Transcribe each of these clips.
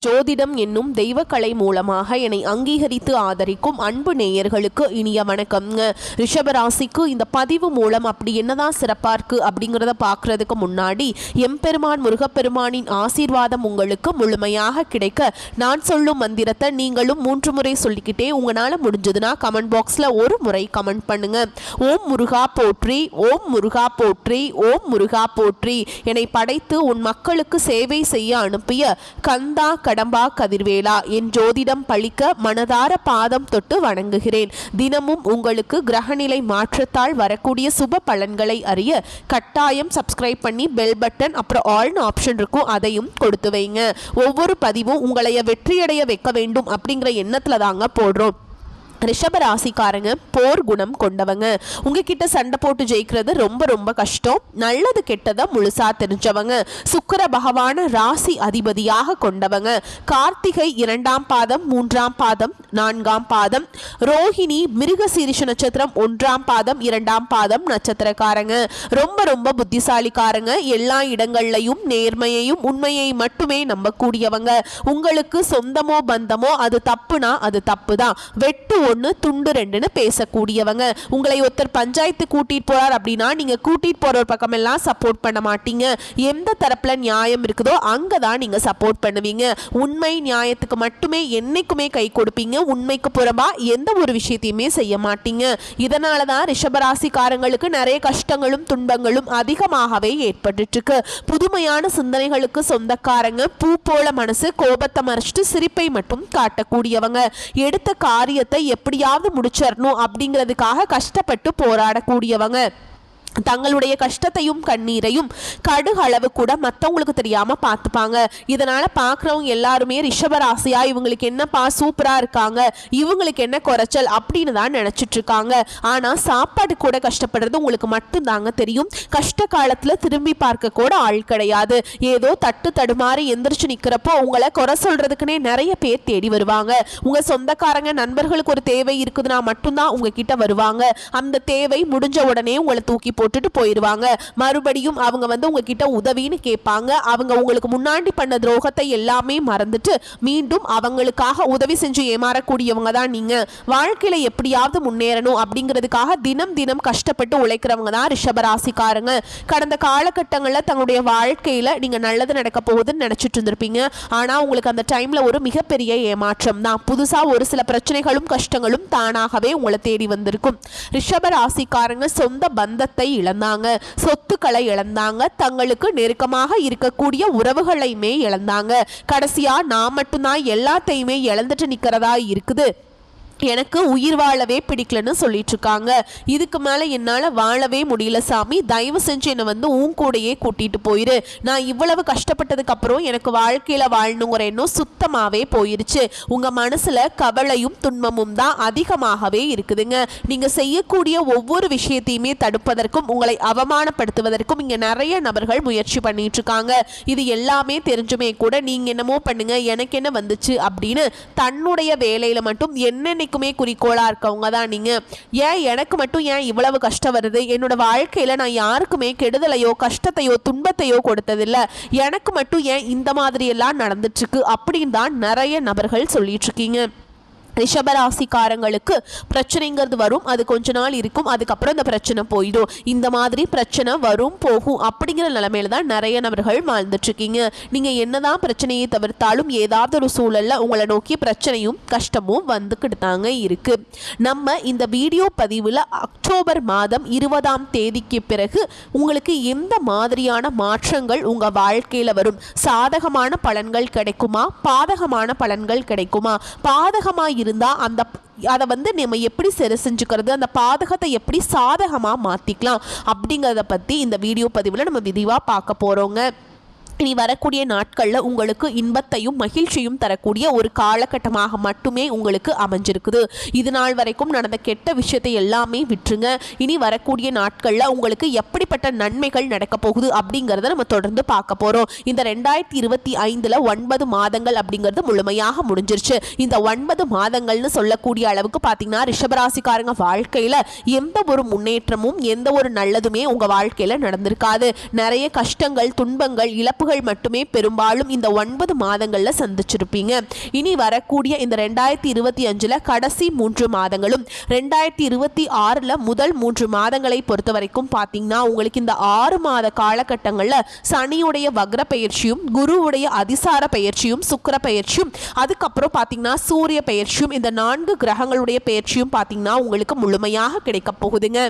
ஜோதிடம் என்னும் தெய்வக்கலை மூலமாக என்னை அங்கீகரித்து ஆதரிக்கும் அன்பு நேயர்களுக்கு இனிய வணக்கம்ங்க. ரிஷபராசிக்கு இந்த பதிவு மூலம் அப்படி என்னதான் சிறப்பா இருக்கு அப்படிங்கிறத பார்க்கறதுக்கு முன்னாடி எம்பெருமான் முருகப்பெருமானின் ஆசீர்வாதம் உங்களுக்கு முழுமையாக கிடைக்க நான் சொல்லும் மந்திரத்தை நீங்களும் 3 முறை சொல்லிக்கிட்டே உங்களால் முடிஞ்சதுன்னா கமெண்ட் பாக்ஸில் ஒரு முறை கமெண்ட் பண்ணுங்க. ஓம் முருகா போற்றி, ஓம் முருகா போற்றி, ஓம் முருகா போற்றி. என்னை படைத்து உன் மக்களுக்கு சேவை செய்ய அனுப்பிய கந்தா கடம்பா கதிர்வேலா, என் ஜோதிடம் பழிக்க மனதார பாதம் தொட்டு வணங்குகிறேன். தினமும் உங்களுக்கு கிரகநிலை மாற்றத்தால் வரக்கூடிய சுப பலன்களை அறிய கட்டாயம் சப்ஸ்கிரைப் பண்ணி பெல் பட்டன் அப்புறம் ஆல்னு ஆப்ஷன் இருக்கும், அதையும் கொடுத்து வைங்க. ஒவ்வொரு பதிவும் உங்களைய வெற்றியடைய வைக்க வேண்டும் அப்படிங்கிற எண்ணத்துல தாங்க போடுறோம். ரிஷபராசிக்காரங்க போர் குணம் கொண்டவங்க. உங்ககிட்ட சண்டை போட்டு ஜெயிக்கிறது ரொம்ப ரொம்ப கஷ்டம். நல்லது கெட்டதை முழுசா தெரிஞ்சவங்க. சுக்கிர பகவான ராசி அதிபதியாக கொண்டவங்க. கார்த்திகை 2ஆம் பாதம் 3ஆம் பாதம் 4ஆம் பாதம், ரோஹிணி மிருகசீரிஷ நட்சத்திரம் 1ஆம் பாதம் 2ஆம் பாதம் நட்சத்திரக்காரங்க. ரொம்ப ரொம்ப புத்திசாலிக்காரங்க. எல்லா இடங்கள்லையும் நேர்மையையும் உண்மையை மட்டுமே நம்பக்கூடியவங்க. உங்களுக்கு சொந்தமோ பந்தமோ அது தப்புனா அது தப்பு தான். வெட்டு 1 துண்டு 2ன்னு பேசக்கூடியவங்க. உங்களை ஒருத்தர் பஞ்சாயத்து கூட்டிட்டு போறார் அப்படின்னா நீங்க கூட்டிட்டு போற ஒரு பக்கம் எல்லாம் சப்போர்ட் பண்ண மாட்டீங்க. எந்த தரப்புல நியாயம் இருக்குதோ அங்கதான் நீங்க சப்போர்ட் பண்ணுவீங்க. உண்மை நியாயத்துக்கு மட்டுமே என்னைக்குமே கை கொடுப்பீங்க. உண்மைக்கு புறம்பா எந்த ஒரு விஷயத்தையுமே செய்ய மாட்டீங்க. இதனாலதான் ரிஷபராசிக்காரங்களுக்கு நிறைய கஷ்டங்களும் துன்பங்களும் அதிகமாகவே ஏற்பட்டு இருக்கு. புதுமையான சிந்தனைகளுக்கு சொந்தக்காரங்க. பூ போல மனசு, கோபத்தை மறைச்சிட்டு சிரிப்பை மட்டும் காட்டக்கூடியவங்க. எடுத்த காரியத்தை எப்படியாவது முடிச்சிடணும் அப்படிங்கிறதுக்காக கஷ்டப்பட்டு போராடக்கூடியவங்க. தங்களுடைய கஷ்டத்தையும் கண்ணீரையும் கடுகளவு கூட மற்றவங்களுக்கு தெரியாம பார்த்துப்பாங்க. இதனால பார்க்குறவங்க எல்லாருமே ரிஷபராசியா இவங்களுக்கு என்னப்பா சூப்பரா இருக்காங்க, இவங்களுக்கு என்ன குறைச்சல் அப்படின்னு தான் நினைச்சிட்டு இருக்காங்க. ஆனா சாப்பாடு கூட கஷ்டப்படுறது உங்களுக்கு மட்டும் தாங்க தெரியும். கஷ்ட காலத்துல திரும்பி பார்க்க கூட ஆள் கிடையாது. ஏதோ தட்டு தடுமாறி எந்திரிச்சு நிக்கிறப்போ உங்களை குறை சொல்றதுக்குன்னே நிறைய பேர் தேடி வருவாங்க. உங்க சொந்தக்காரங்க நண்பர்களுக்கு ஒரு தேவை இருக்குதுன்னா மட்டும்தான் உங்ககிட்ட வருவாங்க. அந்த தேவை முடிஞ்ச உடனே உங்களை தூக்கி போட்டுட்டு போயிடுவாங்க. மறுபடியும் அவங்க உங்ககிட்ட உதவின்னு கேட்பாங்க. அவங்க உங்களுக்கு முன்னாடி பண்ண துரோகத்தை எல்லாமே மறந்துட்டு மீண்டும் அவங்களுக்காக உதவி செஞ்சு ஏமாறக்கூடியவங்க தான் நீங்க. வாழ்க்கையில எப்படியாவது முன்னேறணும் அப்படிங்கிறதுக்காக தினம் தினம் கஷ்டப்பட்டு உழைக்கிறவங்க தான் ரிஷபராசிக்காரங்க. கடந்த காலகட்டங்களில் தங்களுடைய வாழ்க்கையில நீங்க நல்லது நடக்க போகுதுன்னு நினைச்சிட்டு இருந்திருப்பீங்க. ஆனா உங்களுக்கு அந்த டைம்ல ஒரு மிகப்பெரிய ஏமாற்றம் தான். புதுசா ஒரு சில பிரச்சனைகளும் கஷ்டங்களும் தானாகவே உங்களை தேடி வந்திருக்கும். ரிஷபராசிக்காரங்க சொந்த பந்தத்தை இழந்தாங்க, சொத்துக்களை இழந்தாங்க, தங்களுக்கு நெருக்கமாக இருக்கக்கூடிய உறவுகளையுமே இழந்தாங்க. கடைசியா நான் மட்டும்தான் எல்லாத்தையுமே இழந்துட்டு நிக்கிறதா இருக்குது, எனக்கு உயிர் வாழவே பிடிக்கலன்னு சொல்லிட்டு இருக்காங்க. இதுக்கு மேல என்னால வாழவே முடியல சாமி, தயவு செஞ்சு என்னை உன் கூடையே கூட்டிட்டு போயிரு. நான் இவ்வளவு கஷ்டப்பட்டதுக்கு அப்புறம் எனக்கு வாழ்க்கையில வாழணுங்கிற எண்ணம் சுத்தமாவே போயிருச்சு. உங்க மனசுல கவலையும் துன்பமும் தான் அதிகமாகவே இருக்குதுங்க. நீங்க செய்யக்கூடிய ஒவ்வொரு விஷயத்தையுமே தடுப்பதற்கும் உங்களை அவமானப்படுத்துவதற்கும் இங்க நிறைய நபர்கள் முயற்சி பண்ணிட்டு இருக்காங்க. இது எல்லாமே தெரிஞ்சுமே கூட நீங்க என்னமோ பண்ணுங்க, எனக்கு என்ன வந்துச்சு அப்படின்னு தன்னுடைய வேலையில மட்டும் என்ன குறிக்கோளா இருக்கவங்க தான் நீங்க. ஏன் எனக்கு மட்டும் ஏன் இவ்வளவு கஷ்டம் வருது, என்னோட வாழ்க்கையில நான் யாருக்குமே கெடுதலையோ கஷ்டத்தையோ துன்பத்தையோ கொடுத்ததில்லை, எனக்கு மட்டும் ஏன் இந்த மாதிரி எல்லாம் நடந்துட்டு இருக்கு அப்படின்னு தான் நிறைய நபர்கள் சொல்லிட்டு இருக்கீங்க. ரிஷபராசிக்காரங்களுக்கு பிரச்சனைங்கிறது வரும், அது கொஞ்ச நாள் இருக்கும், அதுக்கப்புறம் இந்த பிரச்சனை போயிடும். இந்த மாதிரி பிரச்சனை வரும் போகும் அப்படிங்கிற நிலைமையில தான் நிறைய நபர்கள் வாழ்ந்துட்டு இருக்கீங்க. நீங்க என்னதான் பிரச்சனையை தவிர்த்தாலும் ஏதாவது ஒரு சூழல்ல உங்களை நோக்கி பிரச்சனையும் கஷ்டமும் வந்துக்கிட்டு தாங்க இருக்கு. நம்ம இந்த வீடியோ பதிவுல அக்டோபர் மாதம் 20ஆம் தேதிக்கு பிறகு உங்களுக்கு எந்த மாதிரியான மாற்றங்கள் உங்க வாழ்க்கையில வரும், சாதகமான பலன்கள் கிடைக்குமா, பாதகமான பலன்கள் கிடைக்குமா, பாதகமா இருந்தா அந்த அதை நம்ம எப்படி சரி செஞ்சுக்கிறது, அந்த பாதகத்தை எப்படி சாதகமா மாத்திக்கலாம் அப்படிங்கறத பத்தி இந்த வீடியோ பதிவுல நம்ம விரிவா பார்க்க போறோங்க. இனி வரக்கூடிய நாட்களில் உங்களுக்கு இன்பத்தையும் மகிழ்ச்சியும் தரக்கூடிய ஒரு காலகட்டமாக மட்டுமே உங்களுக்கு அமைஞ்சிருக்குது. இது நாள் வரைக்கும் நடந்த கெட்ட விஷயத்தை எல்லாமே விட்டுருங்க. இனி வரக்கூடிய நாட்களில் உங்களுக்கு எப்படிப்பட்ட நன்மைகள் நடக்க போகுது அப்படிங்கிறத நம்ம தொடர்ந்து பார்க்க போகிறோம். இந்த 2025 9 மாதங்கள் அப்படிங்கிறது முழுமையாக முடிஞ்சிருச்சு. இந்த 9 மாதங்கள்னு சொல்லக்கூடிய அளவுக்கு பார்த்தீங்கன்னா ரிஷபராசிக்காரங்க வாழ்க்கையில் எந்த ஒரு முன்னேற்றமும் எந்த ஒரு நல்லதுமே உங்கள் வாழ்க்கையில் நடந்திருக்காது. நிறைய கஷ்டங்கள், துன்பங்கள், இழப்பு வாய்ப்புகள் மட்டுமே பெரும்பாலும் இந்த 9 மாதங்கள்ல சந்திச்சிருப்பீங்க. இனி வரக்கூடிய இந்த 2025 கடைசி 3 மாதங்களும் 2026 முதல் 3 மாதங்களை பொறுத்த வரைக்கும் பார்த்தீங்கன்னா உங்களுக்கு இந்த 6 மாத காலகட்டங்கள்ல சனியுடைய வக்ர பெயர்ச்சியும் குருவுடைய அதிசார பெயர்ச்சியும் சுக்கிர பெயர்ச்சியும் அதுக்கப்புறம் பார்த்தீங்கன்னா சூரிய பெயர்ச்சியும் இந்த 4 கிரகங்களுடைய பெயர்ச்சியும் பார்த்தீங்கன்னா உங்களுக்கு முழுமையாக கிடைக்க போகுதுங்க.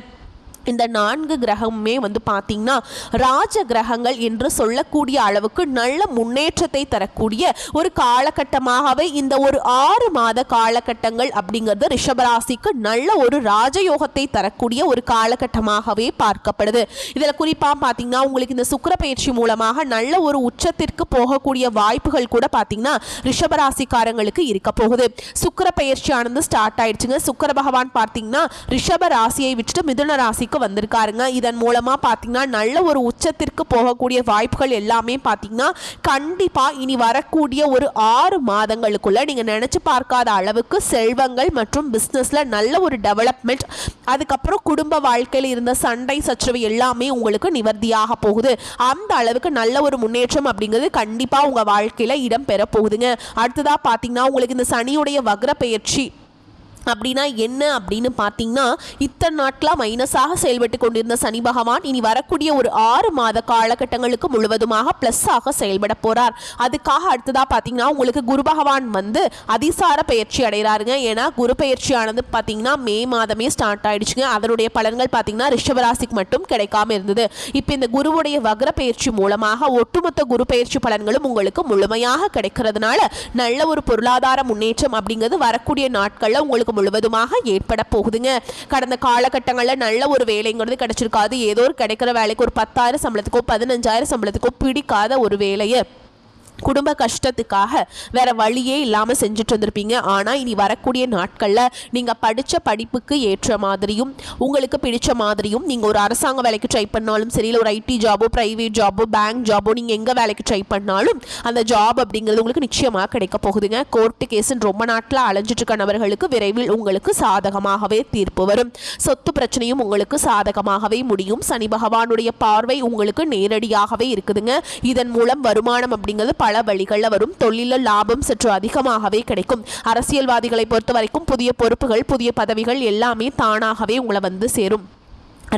இந்த 4 கிரகமுமே பார்த்தீங்கன்னா ராஜ கிரகங்கள் என்று சொல்லக்கூடிய அளவுக்கு நல்ல முன்னேற்றத்தை தரக்கூடிய ஒரு காலகட்டமாகவே இந்த ஒரு 6 மாத காலகட்டங்கள் அப்படிங்கிறது ரிஷபராசிக்கு நல்ல ஒரு ராஜயோகத்தை தரக்கூடிய ஒரு காலகட்டமாகவே பார்க்கப்படுது. இதில் குறிப்பாக பார்த்தீங்கன்னா உங்களுக்கு இந்த சுக்கிர பயிற்சி மூலமாக நல்ல ஒரு உச்சத்திற்கு போகக்கூடிய வாய்ப்புகள் கூட பார்த்தீங்கன்னா ரிஷபராசிக்காரங்களுக்கு இருக்க போகுது. சுக்கிர பயிற்சியானது ஸ்டார்ட் ஆயிடுச்சுங்க. சுக்கிர பகவான் பார்த்தீங்கன்னா ரிஷப ராசியை விட்டுட்டு மிதுன ராசிக்கு வந்திருக்காருங்க. இதன் மூலமா பாத்தீங்கன்னா நல்ல ஒரு உச்சத்திற்கு போகக்கூடிய வாய்ப்புகள் எல்லாமே பாத்தீங்கன்னா கண்டிப்பா இனி வரக்கூடிய ஒரு 6 மாதங்களுக்குள்ள நீங்க நினைச்சு பார்க்காத அளவுக்கு செல்வங்கள் மற்றும் பிசினஸ்ல நல்ல ஒரு டெவலப்மெண்ட், அதுக்கப்புறம் குடும்ப வாழ்க்கையில் இருந்த சண்டை சச்சரவு எல்லாமே உங்களுக்கு நிவர்த்தியாக போகுது. அந்த அளவுக்கு நல்ல ஒரு முன்னேற்றம் அப்படிங்கிறது கண்டிப்பா உங்க வாழ்க்கையில இடம் பெற போகுதுங்க. அடுத்ததா பாத்தீங்கன்னா உங்களுக்கு இந்த சனியுடைய வக்ர பெயர்ச்சி அப்படின்னா என்ன அப்படின்னு பார்த்தீங்கன்னா இத்தனை நாட்களாக மைனஸாக செயல்பட்டு கொண்டிருந்த சனி பகவான் இனி வரக்கூடிய ஒரு 6 மாத காலகட்டங்களுக்கு முழுவதுமாக ப்ளஸ்ஸாக செயல்பட போகிறார். அதுக்காக அடுத்ததாக பார்த்தீங்கன்னா உங்களுக்கு குரு பகவான் அதிசார பயிற்சி அடைகிறாருங்க. ஏன்னா குரு பயிற்சியானது பார்த்தீங்கன்னா மே மாதமே ஸ்டார்ட் ஆயிடுச்சுங்க. அதனுடைய பலன்கள் பார்த்தீங்கன்னா ரிஷபராசிக்கு மட்டும் கிடைக்காம இருந்தது. இப்போ இந்த குருவுடைய வக்ர பயிற்சி மூலமாக ஒட்டுமொத்த குரு பயிற்சி பலன்களும் உங்களுக்கு முழுமையாக கிடைக்கிறதுனால நல்ல ஒரு பொருளாதார முன்னேற்றம் அப்படிங்கிறது வரக்கூடிய நாட்களில் உங்களுக்கு முழுவதுமாக ஏற்பட போகுதுங்க. கடந்த காலகட்டங்களில் நல்ல ஒரு வேலைங்கிறது கிடைச்சிருக்காது. ஏதோ ஒரு கிடைக்கிற வேலைக்கு ஒரு 10,000 சம்பளத்துக்கோ 15,000 சம்பளத்துக்கோ பிடிக்காத ஒரு வேலையை குடும்ப கஷ்டத்துக்காக வேற வழியே இல்லாமல் செஞ்சுட்டு வந்திருப்பீங்க. ஆனால் இனி வரக்கூடிய நாட்களில் நீங்கள் படித்த படிப்புக்கு ஏற்ற மாதிரியும் உங்களுக்கு பிடிச்ச மாதிரியும் நீங்கள் ஒரு அரசாங்க வேலைக்கு ட்ரை பண்ணாலும் சரி, இல்லை ஒரு ஐடி ஜாபோ ப்ரைவேட் ஜாபோ பேங்க் ஜாபோ நீங்கள் எங்கே வேலைக்கு ட்ரை பண்ணாலும் அந்த ஜாப் அப்படிங்கிறது உங்களுக்கு நிச்சயமாக கிடைக்க போகுதுங்க. கோர்ட்டு கேஸுன்னு ரொம்ப நாட்டில் அலைஞ்சிட்டு இருக்க நபர்களுக்கு விரைவில் உங்களுக்கு சாதகமாகவே தீர்ப்பு வரும். சொத்து பிரச்சனையும் உங்களுக்கு சாதகமாகவே முடியும். சனி பகவானுடைய பார்வை உங்களுக்கு நேரடியாகவே இருக்குதுங்க. இதன் மூலம் வருமானம் அப்படிங்கிறது பல வழிகளில் வரும். தொழில லாபம் சற்று அதிகமாகவே கிடைக்கும். அரசியல்வாதிகளை பொறுத்த வரைக்கும் புதிய பொறுப்புகள் புதிய பதவிகள் எல்லாமே தானாகவே உங்களை சேரும்.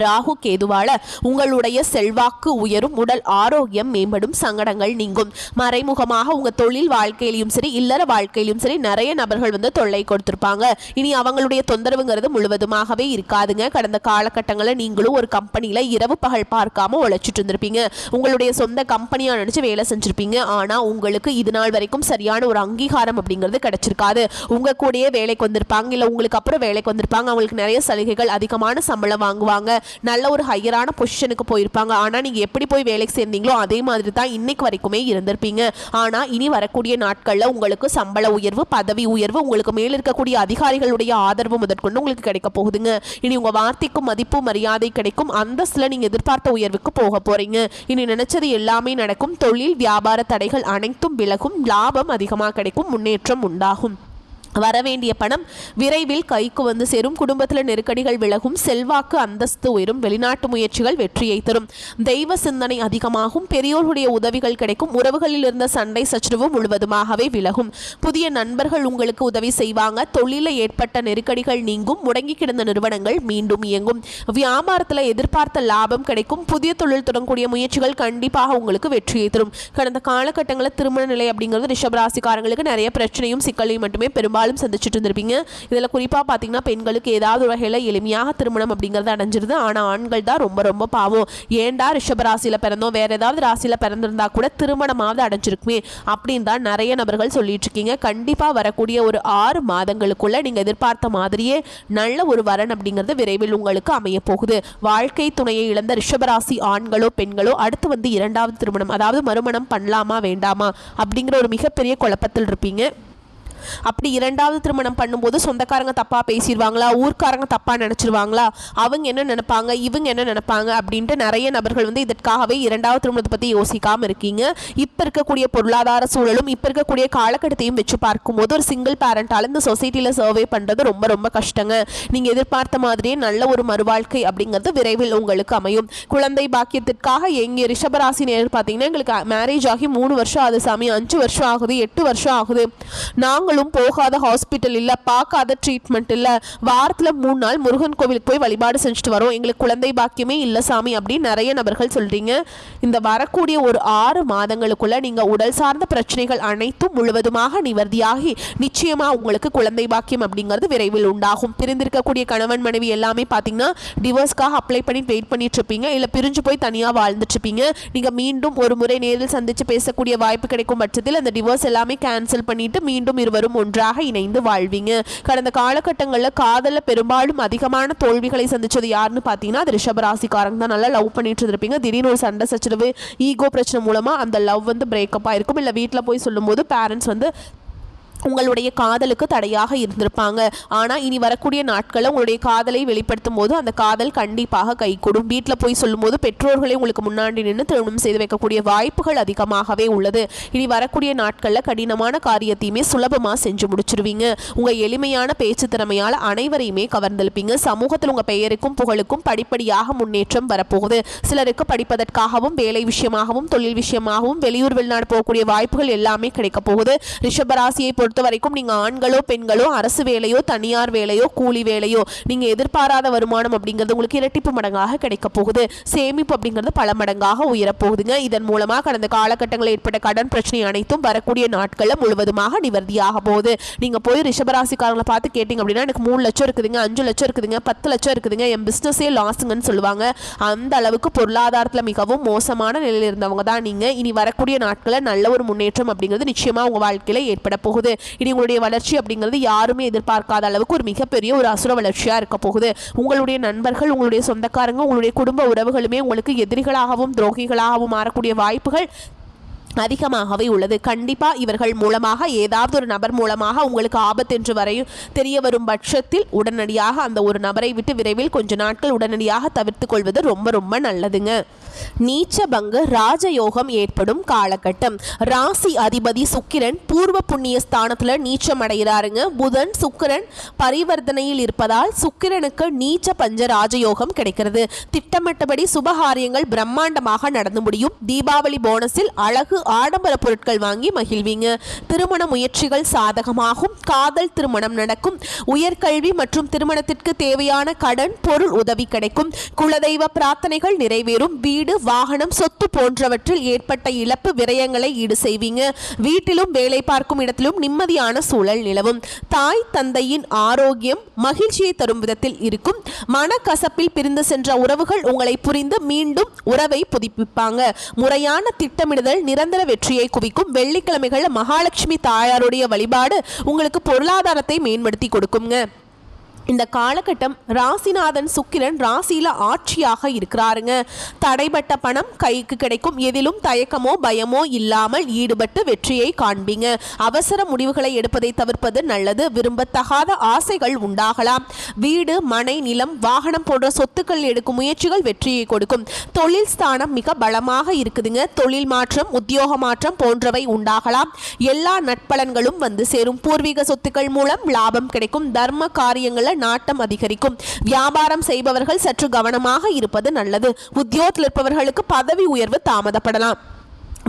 ராகு கேதுவால உங்களுடைய செல்வாக்கு உயரும், உடல் ஆரோக்கியம் மேம்படும், சங்கடங்கள் நீங்கும். மறைமுகமாக உங்க தொழில் வாழ்க்கையிலும் சரி இல்லற வாழ்க்கையிலும் சரி நிறைய நபர்கள் தொல்லை கொடுத்திருப்பாங்க. இனி அவங்களுடைய தொந்தரவுங்கிறது முழுவதுமாகவே இருக்காதுங்க. கடந்த காலகட்டங்களில் நீங்களும் ஒரு கம்பெனியில இரவு பகல் பார்க்காம உழைச்சிட்டு இருந்திருப்பீங்க. உங்களுடைய சொந்த கம்பெனியா நினைச்சு வேலை செஞ்சிருப்பீங்க. ஆனா உங்களுக்கு இது நாள் வரைக்கும் சரியான ஒரு அங்கீகாரம் அப்படிங்கிறது கிடைச்சிருக்காது. உங்க கூடயே வேலைக்கு வந்திருப்பாங்க, இல்ல உங்களுக்கு அப்புறம் வேலைக்கு வந்திருப்பாங்க. அவங்களுக்கு நிறைய சலுகைகள், அதிகமான சம்பளம் வாங்குவாங்க, நல்ல ஒரு ஹையரான பொசிஷனுக்கு போயிருப்பாங்க. ஆனால் நீங்கள் எப்படி போய் வேலைக்கு சேர்ந்தீங்களோ அதே மாதிரி தான் இன்னைக்கு வரைக்குமே இருந்திருப்பீங்க. ஆனால் இனி வரக்கூடிய நாட்களில் உங்களுக்கு சம்பள உயர்வு, பதவி உயர்வு, உங்களுக்கு மேல் இருக்கக்கூடிய அதிகாரிகளுடைய ஆதரவு முதற்கொண்டு உங்களுக்கு கிடைக்க போகுதுங்க. இனி உங்கள் வார்த்தைக்கும் மதிப்பு மரியாதை கிடைக்கும். அந்தஸ்தில் நீங்கள் எதிர்பார்த்த உயர்வுக்கு போக போறீங்க. இனி நினைச்சது எல்லாமே நடக்கும். தொழில் வியாபார தடைகள் அனைத்தும் விலகும். லாபம் அதிகமாக கிடைக்கும். முன்னேற்றம் உண்டாகும். வரவேண்டிய பணம் விரைவில் கைக்கு சேரும். குடும்பத்தில் நெருக்கடிகள் விலகும். செல்வாக்கு அந்தஸ்து உயரும். வெளிநாட்டு முயற்சிகள் வெற்றியை தரும். தெய்வ சிந்தனை அதிகமாகும். பெரியோருடைய உதவிகள் கிடைக்கும். உறவுகளில் இருந்த சண்டை சச்சரவு முழுவதுமாகவே விலகும். புதிய நண்பர்கள் உங்களுக்கு உதவி செய்வாங்க. தொழிலில் ஏற்பட்ட நெருக்கடிகள் நீங்கும். முடங்கி கிடந்த நிறுவனங்கள் மீண்டும் இயங்கும். வியாபாரத்தில் எதிர்பார்த்த லாபம் கிடைக்கும். புதிய தொழில் தொடங்கக்கூடிய முயற்சிகள் கண்டிப்பாக உங்களுக்கு வெற்றியை தரும். கடந்த காலகட்டங்களில் திருமண நிலை அப்படிங்கிறது ரிஷபராசிக்காரங்களுக்கு நிறைய பிரச்சனையும் சிக்கலையும் மட்டுமே பெரும்பாலும் சந்திச்சுட்டு இருந்திருப்பீங்க. இதில் குறிப்பாக பார்த்தீங்கன்னா பெண்களுக்கு ஏதாவது ஒரு வகையில் எளிமையாக திருமணம் அப்படிங்கிறது அடைஞ்சிருது. ஆனால் ஆண்கள் தான் ரொம்ப ரொம்ப பாவம். ஏண்டா ரிஷபராசியில் பிறந்தோம், வேற ஏதாவது ராசியில் பிறந்திருந்தா கூட திருமணமாவது அடைஞ்சிருக்குமே அப்படின்னு தான் நிறைய நபர்கள் சொல்லிட்டு இருக்கீங்க. கண்டிப்பாக வரக்கூடிய ஒரு 6 மாதங்களுக்குள்ள நீங்கள் எதிர்பார்த்த மாதிரியே நல்ல ஒரு வரன் அப்படிங்கிறது விரைவில் உங்களுக்கு அமைய போகுது. வாழ்க்கை துணையை இழந்த ரிஷபராசி ஆண்களோ பெண்களோ அடுத்து 2வது திருமணம், அதாவது மறுமணம் பண்ணலாமா வேண்டாமா அப்படிங்கிற ஒரு மிகப்பெரிய குழப்பத்தில் இருப்பீங்க. அப்படி இரண்டாவது திருமணம் பண்ணும்போது சொந்தக்காரங்க தப்பாக பேசிடுவாங்களா, ஊர்க்காரங்க தப்பாக நினச்சிருவாங்களா, அவங்க என்ன நினைப்பாங்க, இவங்க என்ன நினைப்பாங்க அப்படின்ட்டு நிறைய நபர்கள் வந்து இதற்காகவே இரண்டாவது திருமணத்தை பற்றி யோசிக்காமல் இருக்கீங்க. இப்போ இருக்கக்கூடிய பொருளாதார சூழலும் இப்போ இருக்கக்கூடிய காலகட்டத்தையும் வச்சு பார்க்கும்போது ஒரு சிங்கிள் பேரண்டால் இந்த சொசைட்டியில் சர்வே பண்ணுறது ரொம்ப ரொம்ப கஷ்டங்க. நீங்கள் எதிர்பார்த்த மாதிரியே நல்ல ஒரு மறுவாழ்க்கை அப்படிங்கிறது விரைவில் உங்களுக்கு அமையும். குழந்தை பாக்கியத்திற்காக எங்கே ரிஷபராசி நேரில் பார்த்தீங்கன்னா எங்களுக்கு மேரேஜ் ஆகி 3 வருஷம் ஆகுது சாமி, 5 வருஷம் ஆகுது, 8 வருஷம் ஆகுது, நாங்களும் போகாத ஹாஸ்பிட்டல் இல்லை, பார்க்காத ட்ரீட்மெண்ட் இல்லை, வாரத்தில் 3 நாள் முருகன் கோவிலுக்கு போய் வழிபாடு செஞ்சுட்டு வரோம், எங்களுக்கு குழந்தை பாக்கியமே இல்லை சாமி அப்படின்னு நிறைய நபர்கள் சொல்கிறீங்க. இந்த வரக்கூடிய ஒரு 6 மாதங்களுக்குள்ள நீங்கள் உடல் சார்ந்த பிரச்சனைகள் அனைத்தும் முழுவதுமாக நிவர்த்தியாகி நிச்சயமாக உங்களுக்கு குழந்தை பாக்கியம் அப்படிங்கிறது விரைவில் உண்டாகும். பிரிந்திருக்கக்கூடிய கணவன் மனைவி எல்லாமே பார்த்தீங்கன்னா டிவோர்ஸ்க்காக அப்ளை பண்ணி வெயிட் பண்ணிட்டு இருப்பீங்க, இல்லை பிரிஞ்சு போய் தனியாக வாழ்ந்துட்டு இருப்பீங்க. நீங்கள் மீண்டும் ஒரு முறை நேரில் சந்தித்து பேசக்கூடிய வாய்ப்பு கிடைக்கும் பட்சத்தில் அந்த டிவோர்ஸ் எல்லாமே கேன்சல் பண்ணிட்டு மீண்டும் இருவரும் ஒன்றாக இணைந்து வாழ்வீங்க. கடந்த காலகட்டங்களில் காதலில் பெரும்பாலும் அதிகமான தோல்விகளை சந்திச்சது யாருன்னு பார்த்தீங்கன்னா அது ரிஷபராசிக்காரங்க தான். நல்லா லவ் பண்ணிட்டு இருப்பீங்க, திடீர்னு ஒரு சண்டை சச்சரவு ஈகோ பிரச்சனை மூலமாக அந்த லவ் வந்து பிரேக்கப் ஆயிருக்கும், இல்லை வீட்டில் போய் சொல்லும்போது பேரண்ட்ஸ் வந்து உங்களுடைய காதலுக்கு தடையாக இருந்திருப்பாங்க. ஆனால் இனி வரக்கூடிய நாட்களில் உங்களுடைய காதலை வெளிப்படுத்தும் போது அந்த காதல் கண்டிப்பாக கைகூடும். வீட்டில் போய் சொல்லும்போது பெற்றோர்களை உங்களுக்கு முன்னாடி நின்று திருமணம் செய்து வைக்கக்கூடிய வாய்ப்புகள் அதிகமாகவே உள்ளது. இனி வரக்கூடிய நாட்களில் கடினமான காரியத்தையுமே சுலபமாக செஞ்சு முடிச்சிருவீங்க. உங்கள் எளிமையான பேச்சு திறமையால் அனைவரையுமே கவர்ந்தெழுப்பீங்க. சமூகத்தில் உங்கள் பெயருக்கும் புகழுக்கும் படிப்படியாக முன்னேற்றம் வரப்போகுது. சிலருக்கு படிப்பதற்காகவும் வேலை விஷயமாகவும் தொழில் விஷயமாகவும் வெளியூர் வெளிநாடு போகக்கூடிய வாய்ப்புகள் எல்லாமே கிடைக்க போகுது. ரிஷபராசியை பொறுத்த வரைக்கும் நீங்க ஆண்களோ பெண்களோ அரசு வேலையோ தனியார் வேலையோ கூலி வேலையோ நீங்க எதிர்பாராத வருமானம் அப்படிங்கிறது உங்களுக்கு இரட்டிப்பு மடங்காக கிடைக்க போகுது. சேமிப்பு அப்படிங்கிறது பல மடங்காக உயரப்போகுதுங்க. இதன் மூலமாக கடந்த காலகட்டங்களில் ஏற்பட்ட கடன் பிரச்சனை அனைத்தும் வரக்கூடிய நாட்களில் முழுவதுமாக நிவர்த்தியாக போகுது. நீங்க போய் ரிஷபராசிக்காரங்களை பார்த்து கேட்டீங்க அப்படின்னா எனக்கு 3 லட்சம் இருக்குதுங்க, 5 லட்சம் இருக்குதுங்க, 10 லட்சம் இருக்குதுங்க, என் பிசினஸே லாஸுங்கன்னு சொல்லுவாங்க. அந்த அளவுக்கு பொருளாதாரத்தில் மிகவும் மோசமான நிலையில் இருந்தவங்க தான் நீங்க. இனி வரக்கூடிய நாட்களில் நல்ல ஒரு முன்னேற்றம் அப்படிங்கிறது நிச்சயமா உங்க வாழ்க்கையில ஏற்பட போகுது. இனி உங்களுடைய வளர்ச்சி அப்படிங்கிறது யாருமே எதிர்பார்க்காத அளவுக்கு ஒரு மிகப்பெரிய ஒரு அசுர வளர்ச்சியாக இருக்க போகுது. உங்களுடைய நண்பர்கள், உங்களுடைய சொந்தக்காரங்க, உங்களுடைய குடும்ப உறவுகளுமே உங்களுக்கு எதிரிகளாகவும் துரோகிகளாகவும் மாறக்கூடிய வாய்ப்புகள் அதிகமாகவே உள்ளது. கண்டிப்பாக இவர்கள் மூலமாக ஏதாவது ஒரு நபர் மூலமாக உங்களுக்கு ஆபத்து என்று வரையும் தெரிய வரும் பட்சத்தில் உடனடியாக அந்த ஒரு நபரை விட்டு விரைவில் கொஞ்ச நாட்கள் உடனடியாக தவிர்த்து கொள்வது ரொம்ப ரொம்ப நல்லதுங்க. நீச்சபங்கு ராஜயோகம் ஏற்படும் காலகட்டம். ராசி அதிபதி சுக்கிரன் பூர்வ புண்ணிய ஸ்தானத்துல நீச்சம் அடைகிறாருங்க. புதன் சுக்கிரன் பரிவர்த்தனையில் இருப்பதால் சுக்கிரனுக்கு நீச்ச பஞ்ச ராஜயோகம் கிடைக்கிறது. திட்டமிட்டபடி சுபகாரியங்கள் பிரம்மாண்டமாக நடந்து முடியும். தீபாவளி போனஸில் அழகு ஆடம்பர பொருட்கள் வாங்கி மகிழ்வீங்க. திருமண முயற்சிகள் சாதகமாகும். காதல் திருமணம் நடக்கும். உயர்கல்வி மற்றும் திருமணத்திற்கு தேவையான கடன் பொருள் உதவி கிடைக்கும். குலதெய்வ பிரார்த்தனைகள் நிறைவேறும். வீடு வாகனம் சொத்து போன்றவற்றில் ஏற்பட்ட இழப்பு விரயங்களை ஈடு செய்வீங்க. வீட்டிலும் வேலை பார்க்கும் இடத்திலும் நிம்மதியான சூழல் நிலவும். தாய் தந்தையின் ஆரோக்கியம் மகிழ்ச்சியை தரும் விதத்தில் இருக்கும். மனக்கசப்பில் பிரிந்து சென்ற உறவுகள் உங்களை புரிந்து மீண்டும் உறவை புதுப்பிப்பாங்க. முறையான திட்டமிடுதல் நிரந்தர வெற்றியை குவிக்கும். வெள்ளிக்கிழமைகள் மகாலட்சுமி தாயாருடைய வழிபாடு உங்களுக்கு பொருளாதாரத்தை மேம்படுத்தி கொடுக்குங்க. இந்த காலகட்டம் ராசிநாதன் சுக்கிரன் ராசியில ஆட்சியாக இருக்கிறாருங்க. தடைப்பட்ட பணம் கைக்கு கிடைக்கும். எதிலும் தயக்கமோ பயமோ இல்லாமல் ஈடுபட்டு வெற்றியை காண்பீங்க. அவசர முடிவுகளை எடுப்பதை தவிர்ப்பது நல்லது. விரும்பத்தகாத ஆசைகள் உண்டாகலாம். வீடு மனை நிலம் வாகனம் போன்ற சொத்துக்கள் எடுக்கும் முயற்சிகள் வெற்றியை கொடுக்கும். தொழில் ஸ்தானம் மிக பலமாக இருக்குதுங்க. தொழில் மாற்றம் உத்தியோக மாற்றம் போன்றவை உண்டாகலாம். எல்லா நட்பலன்களும் வந்து சேரும். பூர்வீக சொத்துக்கள் மூலம் லாபம் கிடைக்கும். தர்ம காரியங்களை நாட்டம் அதிகரிக்கும். வியாபாரம் செய்பவர்கள் சற்று கவனமாக இருப்பது நல்லது. உத்தியோகத்தில் இருப்பவர்களுக்கு பதவி உயர்வு தாமதப்படலாம்.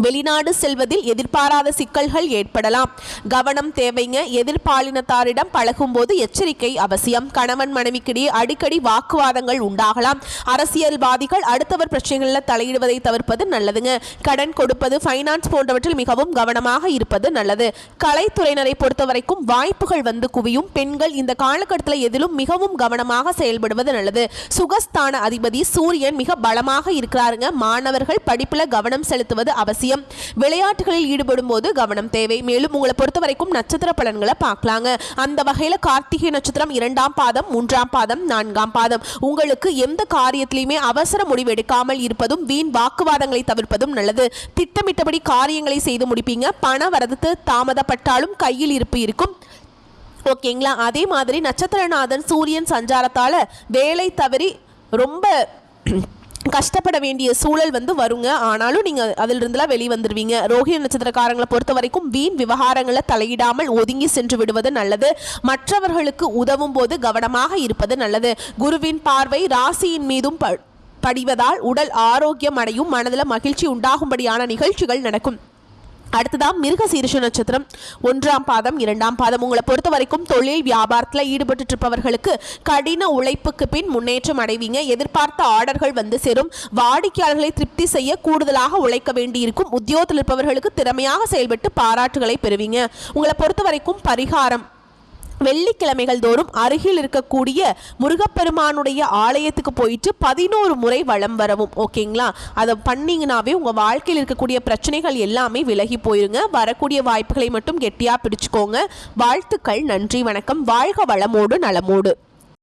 வெளிநாடு செல்வதில் எதிர்பாராத சிக்கல்கள் ஏற்படலாம். கவனம் தேவைங்க. எதிர்பாலினத்தாரிடம் பழகும்போது எச்சரிக்கை அவசியம். கணவன் மனைவிக்கிடையே அடிக்கடி வாக்குவாதங்கள் உண்டாகலாம். அரசியல்வாதிகள் அடுத்தவர் பிரச்சனைகளில் தலையிடுவதை தவிர்ப்பது நல்லதுங்க. கடன் கொடுப்பது ஃபைனான்ஸ் போன்றவற்றில் மிகவும் கவனமாக இருப்பது நல்லது. கலைத்துறையினரை பொறுத்தவரைக்கும் வாய்ப்புகள் வந்து குவியும். பெண்கள் இந்த காலகட்டத்தில் எதிலும் மிகவும் கவனமாக செயல்படுவது நல்லது. சுகஸ்தான அதிபதி சூரியன் மிக பலமாக இருக்கிறாருங்க. மாணவர்கள் படிப்பில் கவனம் செலுத்துவது அவசியம். அவசியம். விளையாட்டுகளில் ஈடுபடும் போது கவனம் தேவை. மேலும் உங்களை பொறுத்த வரைக்கும் நட்சத்திர பலன்களை பார்க்கலாங்க. அந்த வகையில கார்த்திகை நட்சத்திரம் 2ஆம் பாதம், 3ஆம் பாதம், 4ஆம் பாதம். உங்களுக்கு எந்த காரியத்திலையுமே அவசர முடிவு எடுக்காமல் இருப்பதும், வீண் வாக்குவாதங்களை தவிர்ப்பதும் நல்லது. திட்டமிட்டபடி காரியங்களை செய்து முடிப்பீங்க. பண வரது தாமதப்பட்டாலும் கையில் இருப்பு இருக்கும். ஓகேங்களா? அதே மாதிரி நட்சத்திரநாதன் சூரியன் சஞ்சாரத்தால வேலை தவறி ரொம்ப கஷ்டப்பட வேண்டிய சூழல் வருங்க. ஆனாலும் நீங்கள் அதிலிருந்துலாம் வெளிவந்துருவீங்க. ரோஹிணி நட்சத்திரக்காரங்களை பொறுத்த வரைக்கும் வீண் விவகாரங்களை தலையிடாமல் ஒதுங்கி சென்று விடுவது நல்லது. மற்றவர்களுக்கு உதவும் போது கவனமாக இருப்பது நல்லது. குருவின் பார்வை ராசியின் மீதும் படிவதால் உடல் ஆரோக்கியம் அடையும். மனதில் மகிழ்ச்சி உண்டாகும்படியான நிகழ்ச்சிகள் நடக்கும். அடுத்ததான் மிருக சீரிஷ நட்சத்திரம் 1ஆம் பாதம், 2ஆம் பாதம். உங்களை பொறுத்த வரைக்கும் தொழில் வியாபாரத்தில் ஈடுபட்டு இருப்பவர்களுக்கு கடின உழைப்புக்கு பின் முன்னேற்றம் அடைவீங்க. எதிர்பார்த்த ஆர்டர்கள் சேரும். வாடிக்கையாளர்களை திருப்தி செய்ய கூடுதலாக உழைக்க வேண்டியிருக்கும். உத்தியோகத்தில் இருப்பவர்களுக்கு திறமையாக செயல்பட்டு பாராட்டுகளை பெறுவீங்க. உங்களை பொறுத்த வரைக்கும் பரிகாரம் வெள்ளிக்கிழமைகள் தோறும் அருகில் இருக்கக்கூடிய முருகப்பெருமானுடைய ஆலயத்துக்கு போயிட்டு 11 முறை வலம் வரவும். ஓகேங்களா? அதை பண்ணிங்கனாவே உங்கள் வாழ்க்கையில் இருக்கக்கூடிய பிரச்சனைகள் எல்லாமே விலகி போயிருங்க. வரக்கூடிய வாய்ப்புகளை மட்டும் கெட்டியாக பிடிச்சுக்கோங்க. வாழ்த்துக்கள். நன்றி, வணக்கம். வாழ்க வளமோடு நலமோடு.